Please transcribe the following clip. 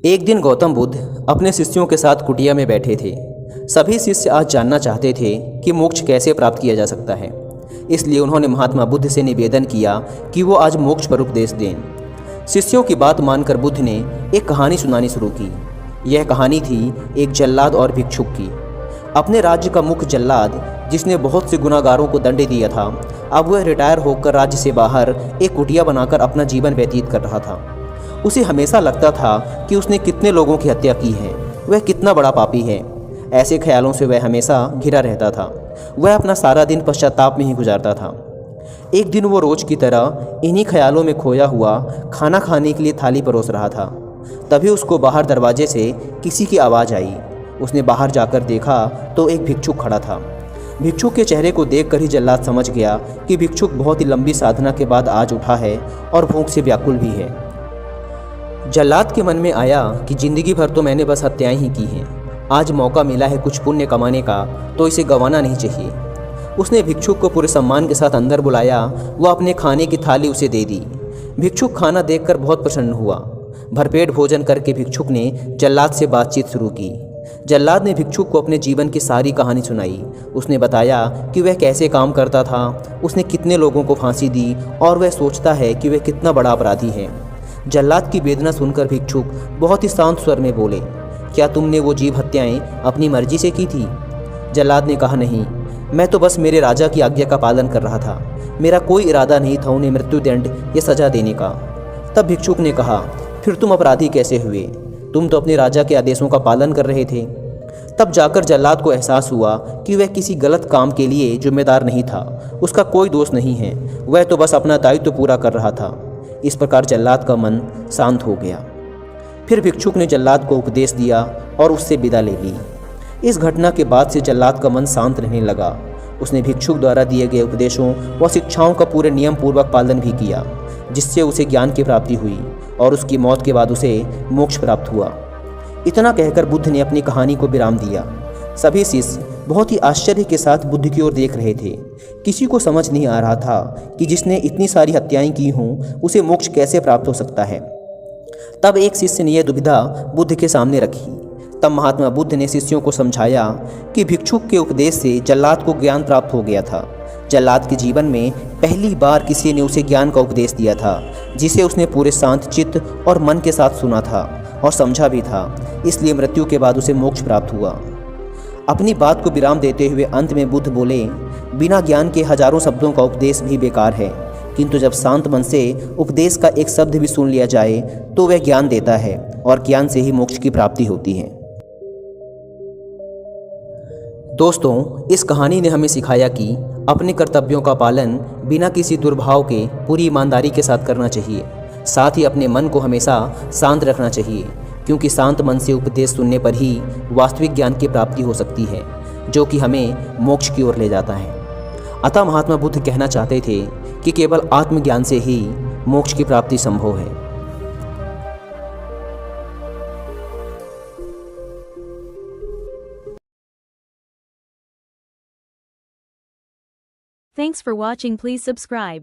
एक दिन गौतम बुद्ध अपने शिष्यों के साथ कुटिया में बैठे थे। सभी शिष्य आज जानना चाहते थे कि मोक्ष कैसे प्राप्त किया जा सकता है। इसलिए उन्होंने महात्मा बुद्ध से निवेदन किया कि वो आज मोक्ष पर उपदेश दें। शिष्यों की बात मानकर बुद्ध ने एक कहानी सुनानी शुरू की। यह कहानी थी एक जल्लाद और भिक्षुक की। अपने राज्य का मुख्य जल्लाद, जिसने बहुत से गुनाहगारों को दंड दिया था, अब वह रिटायर होकर राज्य से बाहर एक कुटिया बनाकर अपना जीवन व्यतीत कर रहा था। उसे हमेशा लगता था कि उसने कितने लोगों की हत्या की है, वह कितना बड़ा पापी है। ऐसे ख्यालों से वह हमेशा घिरा रहता था। वह अपना सारा दिन पश्चाताप में ही गुजारता था। एक दिन वो रोज की तरह इन्हीं ख्यालों में खोया हुआ खाना खाने के लिए थाली परोस रहा था। तभी उसको बाहर दरवाजे से किसी की आवाज़ आई। उसने बाहर जाकर देखा तो एक भिक्षुक खड़ा था। भिक्षुक के चेहरे को देखकर ही जल्लाद समझ गया कि भिक्षुक बहुत ही लंबी साधना के बाद आज उठा है और भूख से व्याकुल भी है। जल्लाद के मन में आया कि जिंदगी भर तो मैंने बस हत्याएं ही की हैं। आज मौका मिला है कुछ पुण्य कमाने का, तो इसे गंवाना नहीं चाहिए। उसने भिक्षुक को पूरे सम्मान के साथ अंदर बुलाया। वह अपने खाने की थाली उसे दे दी। भिक्षुक खाना देखकर बहुत प्रसन्न हुआ। भरपेट भोजन करके भिक्षुक ने जल्लाद से बातचीत शुरू की। जल्लाद ने भिक्षुक को अपने जीवन की सारी कहानी सुनाई। उसने बताया कि वह कैसे काम करता था, उसने कितने लोगों को फांसी दी और वह सोचता है कि वह कितना बड़ा अपराधी है। जल्लाद की वेदना सुनकर भिक्षुक बहुत ही शांत स्वर में बोले, क्या तुमने वो जीव हत्याएं अपनी मर्जी से की थी? जल्लाद ने कहा, नहीं, मैं तो बस मेरे राजा की आज्ञा का पालन कर रहा था। मेरा कोई इरादा नहीं था उन्हें मृत्युदंड या सजा देने का। तब भिक्षुक ने कहा, फिर तुम अपराधी कैसे हुए? तुम तो अपने राजा के आदेशों का पालन कर रहे थे। तब जाकर जल्लाद को एहसास हुआ कि वह किसी गलत काम के लिए जिम्मेदार नहीं था। उसका कोई दोष नहीं है, वह तो बस अपना दायित्व पूरा कर रहा था। इस प्रकार जल्लाद का मन शांत हो गया। फिर भिक्षुक ने जल्लाद को उपदेश दिया और उससे विदा ले ली। इस घटना के बाद से जल्लाद का मन शांत रहने लगा। उसने भिक्षुक द्वारा दिए गए उपदेशों व शिक्षाओं का पूरे नियम पूर्वक पालन भी किया, जिससे उसे ज्ञान की प्राप्ति हुई और उसकी मौत के बाद उसे मोक्ष प्राप्त हुआ। इतना कहकर बुद्ध ने अपनी कहानी को विराम दिया। सभी शिष्य बहुत ही आश्चर्य के साथ बुद्ध की ओर देख रहे थे। किसी को समझ नहीं आ रहा था कि जिसने इतनी सारी हत्याएं की हों उसे मोक्ष कैसे प्राप्त हो सकता है। तब एक शिष्य ने यह दुविधा बुद्ध के सामने रखी। तब महात्मा बुद्ध ने शिष्यों को समझाया कि भिक्षुक के उपदेश से जल्लाद को ज्ञान प्राप्त हो गया था। जल्लाद के जीवन में पहली बार किसी ने उसे ज्ञान का उपदेश दिया था, जिसे उसने पूरे शांत चित्त और मन के साथ सुना था और समझा भी था। इसलिए मृत्यु के बाद उसे मोक्ष प्राप्त हुआ। अपनी बात को विराम देते हुए अंत में बुद्ध बोले, बिना ज्ञान के हजारों शब्दों का उपदेश भी बेकार है, किंतु जब शांत मन से उपदेश का एक शब्द भी सुन लिया जाए तो वह ज्ञान देता है और ज्ञान से ही मोक्ष की प्राप्ति होती है। दोस्तों, इस कहानी ने हमें सिखाया कि अपने कर्तव्यों का पालन बिना किसी दुर्भाव के पूरी ईमानदारी के साथ करना चाहिए। साथ ही अपने मन को हमेशा शांत रखना चाहिए, क्योंकि शांत मन से उपदेश सुनने पर ही वास्तविक ज्ञान की प्राप्ति हो सकती है, जो कि हमें मोक्ष की ओर ले जाता है। अतः महात्मा बुद्ध कहना चाहते थे कि केवल आत्मज्ञान से ही मोक्ष की प्राप्ति संभव है। Thanks for watching. Please subscribe.